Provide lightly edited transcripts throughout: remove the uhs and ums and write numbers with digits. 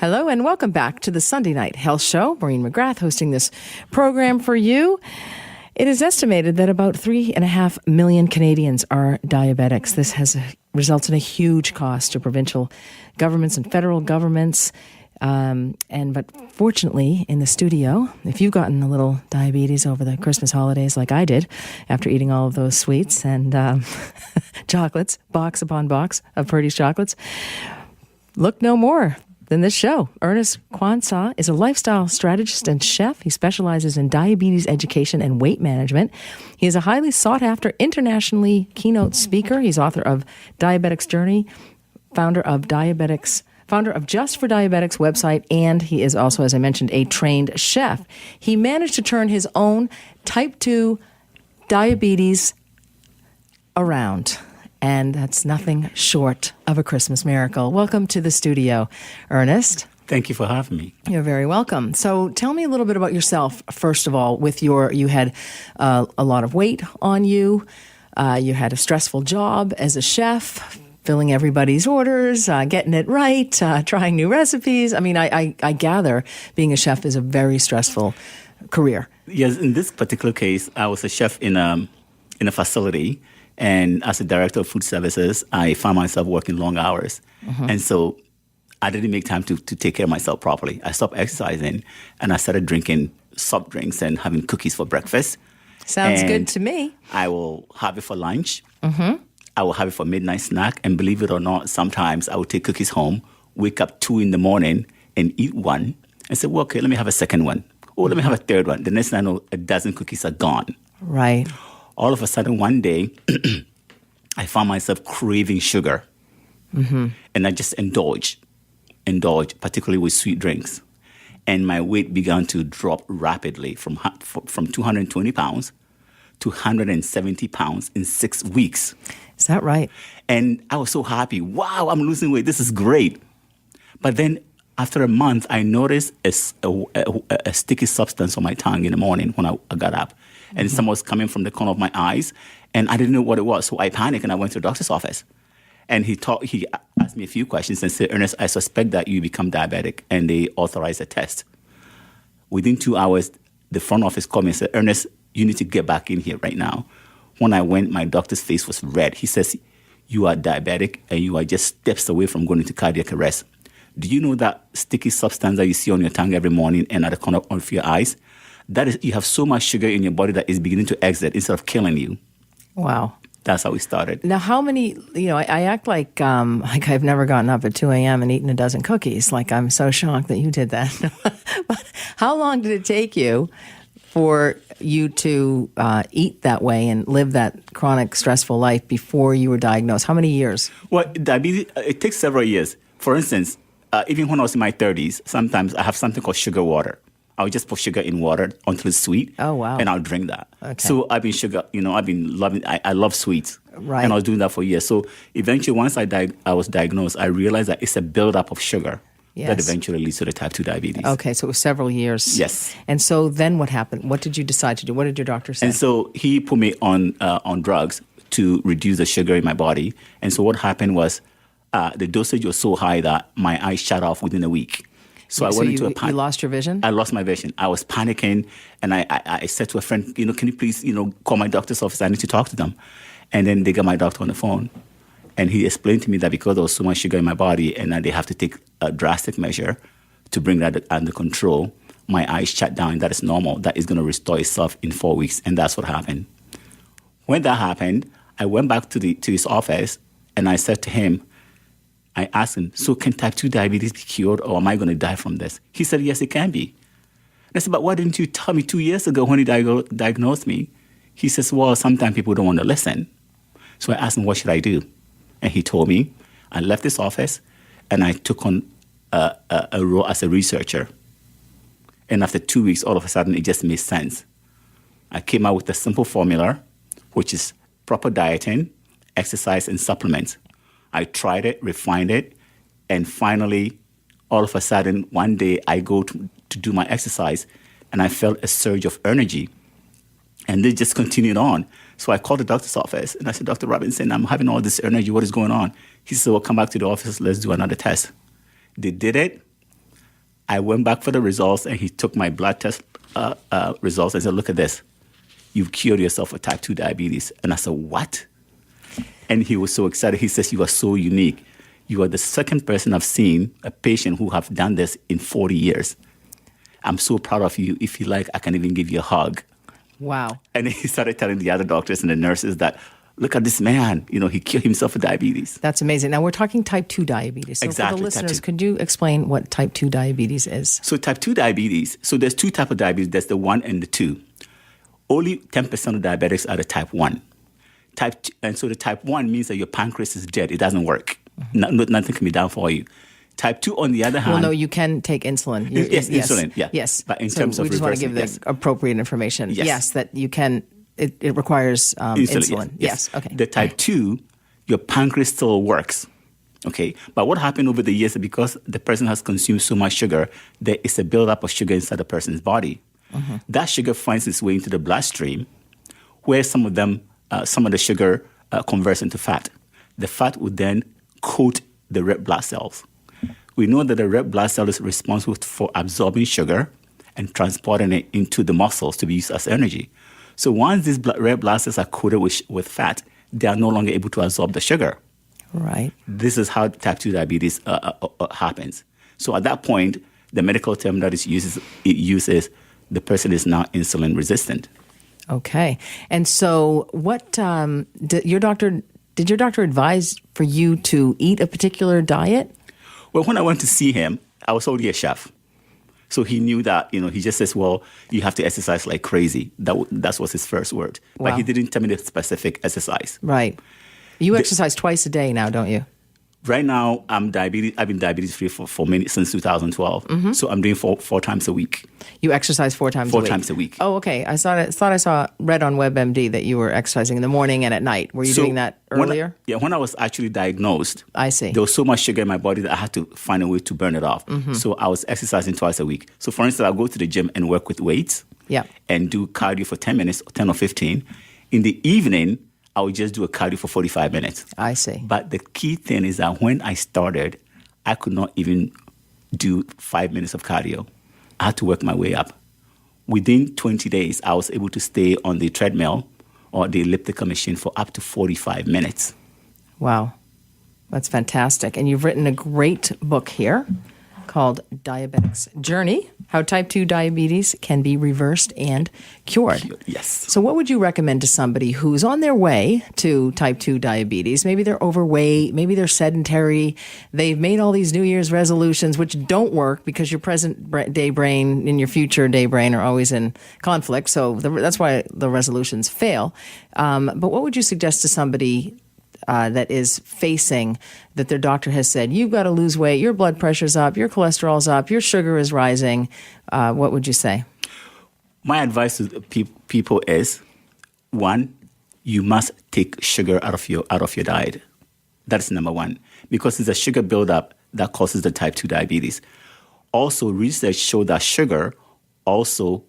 Hello and welcome back to the Sunday Night Health Show. Maureen McGrath hosting this program for you. It is estimated that about 3.5 million Canadians are diabetics. This results in a huge cost to provincial governments and federal governments. But fortunately, in the studio, if you've gotten a little diabetes over the Christmas holidays like I did, after eating all of those sweets and chocolates, box upon box of Purdy's chocolates, look no more than this show. Ernest Quansah is a lifestyle strategist and chef. He specializes in diabetes education and weight management. He is a highly sought-after, internationally keynote speaker. He's author of Diabetic's Journey, founder of Just for Diabetics website, and he is also, as I mentioned, a trained chef. He managed to turn his own type 2 diabetes around, and that's nothing short of a Christmas miracle. Welcome to the studio, Ernest. Thank you for having me. You're very welcome. So tell me a little bit about yourself, first of all. You had a lot of weight on you. You had a stressful job as a chef, filling everybody's orders, getting it right, trying new recipes. I mean, I gather being a chef is a very stressful career. Yes, in this particular case, I was a chef in a facility, and as a director of food services, I found myself working long hours. Mm-hmm. And so I didn't make time to take care of myself properly. I stopped exercising, and I started drinking soft drinks and having cookies for breakfast. Sounds good to me. I will have it for lunch. Mm-hmm. I will have it for midnight snack, and believe it or not, sometimes I would take cookies home, wake up 2 in the morning and eat one, and say, well, okay, let me have a second one. Oh, let me have a third one. The next thing I know, a dozen cookies are gone. Right. All of a sudden, one day, I found myself craving sugar. Mm-hmm. And I just indulged, particularly with sweet drinks. And my weight began to drop rapidly from 220 pounds to 170 pounds in 6 weeks. Is that right? And I was so happy. Wow, I'm losing weight. This is great. But then after a month, I noticed a sticky substance on my tongue in the morning when I got up. And some was coming from the corner of my eyes. And I didn't know what it was. So I panicked and I went to the doctor's office. And he asked me a few questions and said, Ernest, I suspect that you become diabetic. And they authorized a test. Within 2 hours, the front office called me and said, Ernest, you need to get back in here right now. When I went, my doctor's face was red. He says, you are diabetic and you are just steps away from going into cardiac arrest. Do you know that sticky substance that you see on your tongue every morning and at the corner of your eyes? That is, you have so much sugar in your body that is beginning to exit instead of killing you. Wow. That's how we started. Now, how many, I act like I've never gotten up at 2 a.m. and eaten a dozen cookies. Like, I'm so shocked that you did that. But how long did it take you for you to eat that way and live that chronic, stressful life before you were diagnosed? How many years? Well, diabetes, it takes several years. For instance, even when I was in my 30s, sometimes I have something called sugar water. I'll just put sugar in water until it's sweet. Oh, wow. And I'll drink that. Okay. So I've been loving, I love sweets. Right. And I was doing that for years. So eventually, once I was diagnosed, I realized that it's a buildup of sugar that eventually leads to the type 2 diabetes. Okay, so it was several years. Yes. And so then what happened? What did you decide to do? What did your doctor say? And so he put me on drugs to reduce the sugar in my body. And so what happened was the dosage was so high that my eyes shut off within a week. So I went into a panic. You lost your vision? I lost my vision. I was panicking, and I said to a friend, can you please, call my doctor's office? I need to talk to them. And then they got my doctor on the phone, and he explained to me that because there was so much sugar in my body, and that they have to take a drastic measure to bring that under control, my eyes shut down. That is normal. That is going to restore itself in 4 weeks, and that's what happened. When that happened, I went back to his office, and I said to him, I asked him, so can type 2 diabetes be cured, or am I going to die from this? He said, yes, it can be. And I said, but why didn't you tell me 2 years ago when he diagnosed me? He says, well, sometimes people don't want to listen. So I asked him, what should I do? And he told me. I left his office, and I took on a role as a researcher. And after 2 weeks, all of a sudden, it just made sense. I came out with a simple formula, which is proper dieting, exercise, and supplements. I tried it, refined it, and finally, all of a sudden, one day I go to do my exercise, and I felt a surge of energy. And this just continued on. So I called the doctor's office, and I said, Dr. Robinson, I'm having all this energy. What is going on? He said, well, come back to the office. Let's do another test. They did it. I went back for the results, and he took my blood test results and said, look at this. You've cured yourself of type 2 diabetes. And I said, what? And he was so excited. He says, you are so unique. You are the second person I've seen, a patient who have done this in 40 years. I'm so proud of you. If you like, I can even give you a hug. Wow. And he started telling the other doctors and the nurses that, look at this man, he cured himself of diabetes. That's amazing. Now, we're talking type 2 diabetes. So Exactly, for the listeners, type 2. could you explain what type 2 diabetes is? So type 2 diabetes, so there's two types of diabetes. There's the 1 and the 2. Only 10% of diabetics are the type 1. And so the type 1 means that your pancreas is dead. It doesn't work. Nothing can be done for you. Type 2, on the other hand... Well, no, you can take insulin. Yes, insulin, yeah. Yes. But in so terms of we just want to give the appropriate information. Yes, that you can... It requires insulin. Yes. Okay. The type 2, your pancreas still works. Okay. But what happened over the years is because the person has consumed so much sugar, there is a buildup of sugar inside the person's body. Mm-hmm. That sugar finds its way into the bloodstream, where some of the sugar converts into fat. The fat would then coat the red blood cells. We know that the red blood cell is responsible for absorbing sugar and transporting it into the muscles to be used as energy. So once these red blood cells are coated with fat, they are no longer able to absorb the sugar. Right. This is how type 2 diabetes happens. So at that point, the medical term that it uses the person is now insulin resistant. Okay. And so what did your doctor advise for you to eat a particular diet? Well, when I went to see him, I was already a chef. So he knew that, he just says, well, you have to exercise like crazy. That was his first word. Wow. But he didn't tell me the specific exercise. Right. You exercise twice a day now, don't you? Right now, I've been diabetes free since 2012. Mm-hmm. So I'm doing four times a week. You exercise four times a week? 4 times a week. Oh, okay. I thought I read on WebMD that you were exercising in the morning and at night. Were you doing that earlier? When I was actually diagnosed, I see. There was so much sugar in my body that I had to find a way to burn it off. Mm-hmm. So I was exercising twice a week. So for instance, I'll go to the gym and work with weights. Yeah. And do cardio for 10 minutes, 10 or 15. In the evening, I would just do a cardio for 45 minutes. I see. But the key thing is that when I started, I could not even do 5 minutes of cardio. I had to work my way up. Within 20 days, I was able to stay on the treadmill or the elliptical machine for up to 45 minutes. Wow. That's fantastic. And you've written a great book here called Diabetic's Journey, How Type 2 Diabetes Can Be Reversed and Cured. Yes. So what would you recommend to somebody who's on their way to type 2 diabetes? Maybe they're overweight, maybe they're sedentary, they've made all these New Year's resolutions, which don't work because your present day brain and your future day brain are always in conflict. So that's why the resolutions fail. But what would you suggest to somebody that is facing that their doctor has said, you've got to lose weight, your blood pressure's up, your cholesterol's up, your sugar is rising? What would you say? My advice to people is, 1, you must take sugar out of your diet. That's number 1, because it's a sugar buildup that causes the type 2 diabetes. Also, research shows that sugar also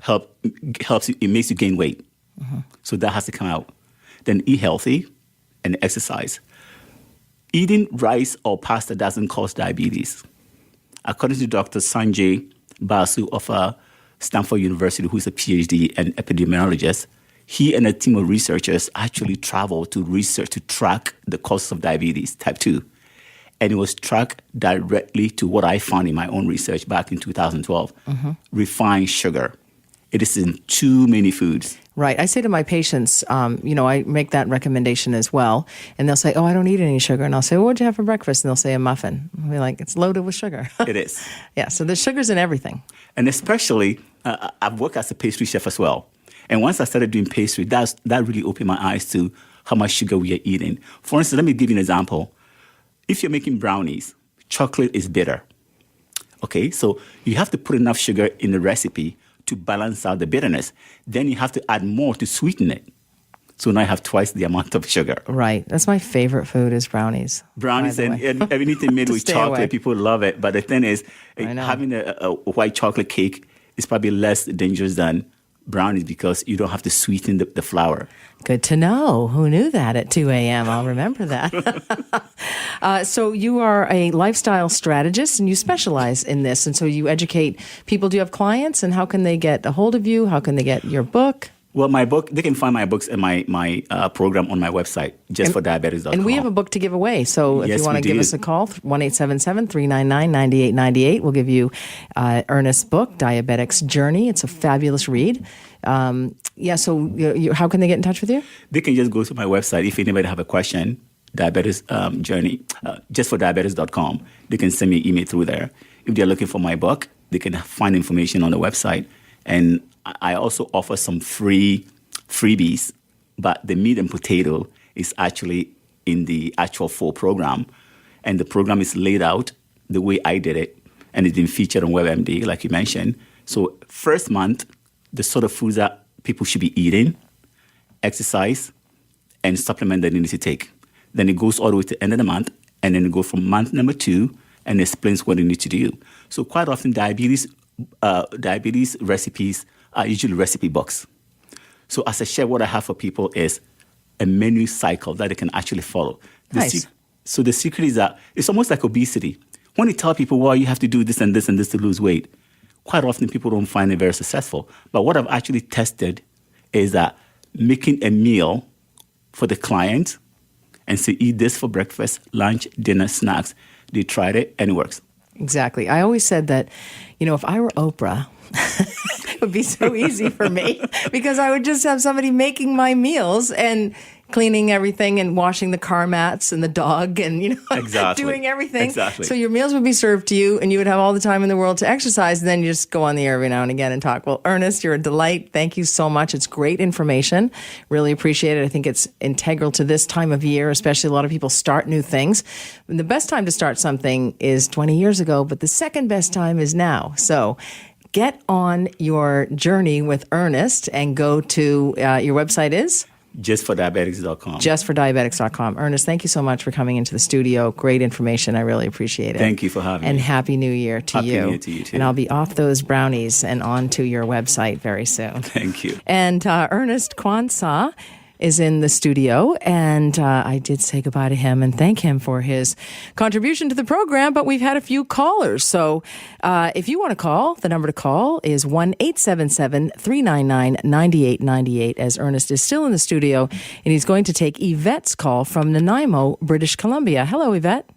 helps you, it makes you gain weight. Mm-hmm. So that has to come out. Then eat healthy and exercise. Eating rice or pasta doesn't cause diabetes. According to Dr. Sanjay Basu of Stanford University, who's a PhD and epidemiologist, he and a team of researchers actually traveled to research to track the causes of diabetes, type 2. And it was tracked directly to what I found in my own research back in 2012, refined sugar. It is in too many foods. Right. I say to my patients, I make that recommendation as well. And they'll say, oh, I don't eat any sugar. And I'll say, well, what'd you have for breakfast? And they'll say a muffin. I'll be like, it's loaded with sugar. It is. Yeah. So there's sugars in everything. And especially, I've worked as a pastry chef as well. And once I started doing pastry, that really opened my eyes to how much sugar we are eating. For instance, let me give you an example. If you're making brownies, chocolate is bitter. Okay, so you have to put enough sugar in the recipe to balance out the bitterness. Then you have to add more to sweeten it. So now I have twice the amount of sugar. Right. That's my favorite food is brownies. Brownies and anything made with chocolate, away. People love it. But the thing is, having a white chocolate cake is probably less dangerous than brownies because you don't have to sweeten the flour. Good to know. Who knew that at 2 a.m.? I'll remember that. So you are a lifestyle strategist and you specialize in this. And so you educate people. Do you have clients? And how can they get a hold of you? How can they get your book? Well, my book, they can find my books and my program on my website, justfordiabetics.com. And we have a book to give away. So if you want to give us a call, 1-877-399-9898. We'll give you Ernest's book, Diabetic's Journey. It's a fabulous read. So how can they get in touch with you? They can just go to my website. If anybody have a question, Diabetes Journey, justfordiabetics.com. They can send me an email through there. If they're looking for my book, they can find information on the website. And I also offer some freebies, but the meat and potato is actually in the actual full program. And the program is laid out the way I did it, and it's been featured on WebMD, like you mentioned. So first month, the sort of foods that people should be eating, exercise, and supplement that they need to take. Then it goes all the way to the end of the month, and then it goes from month number 2 and explains what they need to do. So quite often, diabetes recipes are usually recipe books. So as a chef, what I have for people is a menu cycle that they can actually follow. Nice. So the secret is that it's almost like obesity. When you tell people, well, you have to do this and this and this to lose weight, quite often people don't find it very successful. But what I've actually tested is that making a meal for the client and say, eat this for breakfast, lunch, dinner, snacks. They tried it and it works. Exactly. I always said that, if I were Oprah, it would be so easy for me because I would just have somebody making my meals and cleaning everything and washing the car mats and the dog and, exactly. doing everything. Exactly. So your meals would be served to you and you would have all the time in the world to exercise. And then you just go on the air every now and again and talk. Well, Ernest, you're a delight. Thank you so much. It's great information. Really appreciate it. I think it's integral to this time of year, especially a lot of people start new things. And the best time to start something is 20 years ago, but the second best time is now. So get on your journey with Ernest and go to your website is? justfordiabetics.com. Justfordiabetics.com. Ernest, thank you so much for coming into the studio. Great information. I really appreciate it. Thank you for having me. And Happy New Year to you. Happy New Year to you too. And I'll be off those brownies and onto your website very soon. Thank you. And Ernest Quansah is in the studio, and I did say goodbye to him and thank him for his contribution to the program, but we've had a few callers. So if you want to call, the number to call is 1-877-399-9898, as Ernest is still in the studio, and he's going to take Yvette's call from Nanaimo, British Columbia. Hello, Yvette.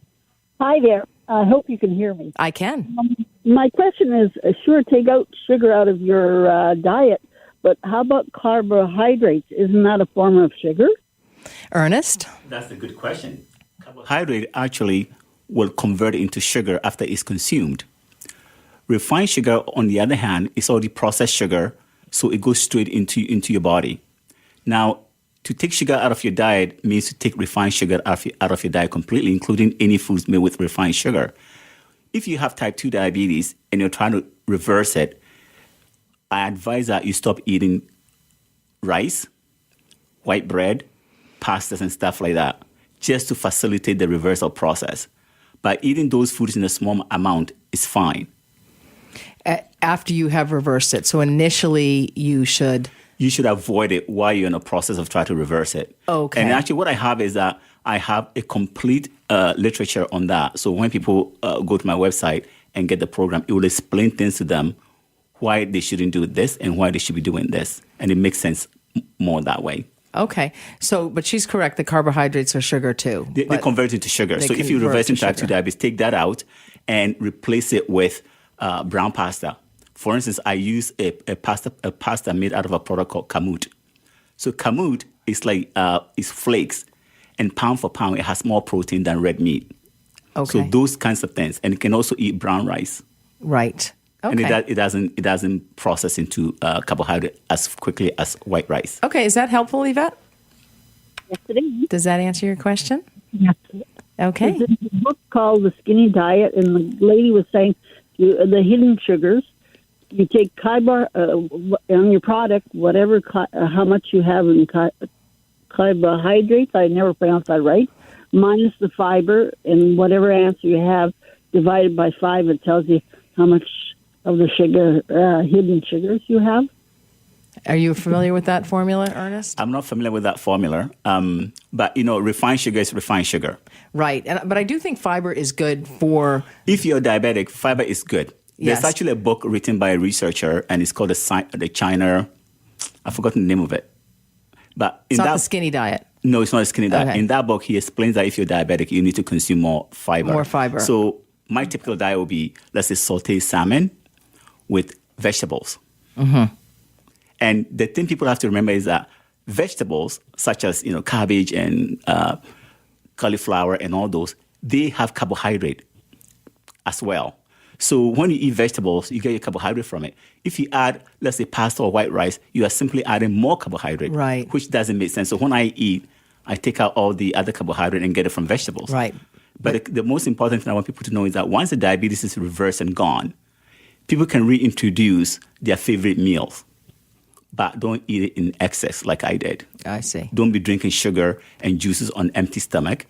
Hi there. I hope you can hear me. I can. My question is, sure, take out sugar out of your diet, but how about carbohydrates? Isn't that a form of sugar? Ernest? That's a good question. Carbohydrate actually will convert into sugar after it's consumed. Refined sugar, on the other hand, is already processed sugar, so it goes straight into your body. Now, to take sugar out of your diet means to take refined sugar out of your diet completely, including any foods made with refined sugar. If you have type 2 diabetes and you're trying to reverse it, I advise that you stop eating rice, white bread, pastas, and stuff like that, just to facilitate the reversal process. But eating those foods in a small amount is fine. After you have reversed it. So initially you should avoid it while you're in the process of trying to reverse it. Okay. And actually what I have is that I have a complete literature on that. So when people go to my website and get the program, it will explain things to them, why they shouldn't do this and why they should be doing this. And it makes sense more that way. Okay. So, but she's correct. The carbohydrates are sugar too. They convert it to sugar. So if you reverse type 2 diabetes, take that out and replace it with brown pasta. For instance, I use a pasta made out of a product called kamut. So kamut is like is flakes, and pound for pound, it has more protein than red meat. Okay. So those kinds of things, and you can also eat brown rice. Right. Okay. And it doesn't process into carbohydrate as quickly as white rice. Okay, is that helpful, Yvette? Yes, it is. Does that answer your question? Yes. Okay. There's a book called The Skinny Diet, and the lady was saying the hidden sugars. You take on your product, whatever how much you have in carbohydrates. I never pronounced that right. Minus the fiber, and whatever answer you have divided by 5, it tells you how much of the sugar, hidden sugars you have. Are you familiar with that formula, Ernest? I'm not familiar with that formula, but refined sugar is refined sugar. Right, but I do think fiber is good for... If you're diabetic, fiber is good. Yes. There's actually a book written by a researcher, and it's called the China... I've forgotten the name of it. But It's not the skinny diet. No, it's not a skinny diet. Okay. In that book, he explains that if you're diabetic, you need to consume more fiber. More fiber. So my typical diet will be, let's say, sauteed salmon with vegetables. Mm-hmm. And the thing people have to remember is that vegetables, such as cabbage and cauliflower and all those, they have carbohydrate as well. So when you eat vegetables, you get your carbohydrate from it. If you add, let's say, pasta or white rice, you are simply adding more carbohydrate, right? Which doesn't make sense. So when I eat, I take out all the other carbohydrate and get it from vegetables. Right. But the most important thing I want people to know is that once the diabetes is reversed and gone, people can reintroduce their favorite meals. But don't eat it in excess like I did. I see. Don't be drinking sugar and juices on empty stomach.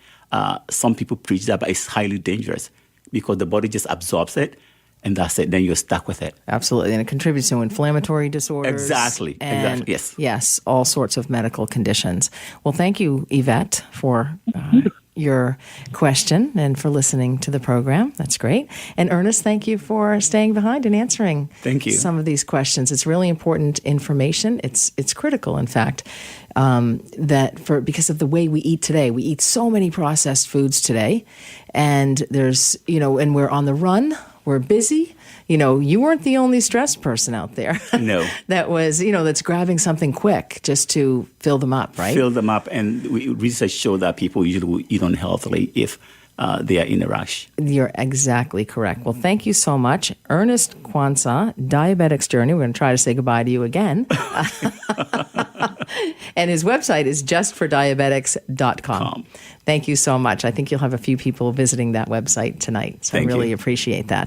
Some people preach that, but it's highly dangerous because the body just absorbs it, and that's it. Then you're stuck with it. Absolutely. And it contributes to inflammatory disorders. Exactly. And yes. Yes, all sorts of medical conditions. Well, thank you, Yvette, for your question and for listening to the program. That's great. And Ernest, thank you for staying behind and answering Thank you. some of these questions. It's really important information. It's critical, in fact, because of the way we eat today. We eat so many processed foods today, and and we're on the run. We're busy. You weren't the only stressed person out there. No. That was, that's grabbing something quick just to fill them up, right? Fill them up. And research shows that people usually will eat unhealthily if they are in a rush. You're exactly correct. Well, thank you so much. Ernest Quansah, Diabetic's Journey. We're going to try to say goodbye to you again. And his website is justfordiabetics.com. Thank you so much. I think you'll have a few people visiting that website tonight. So I really appreciate that.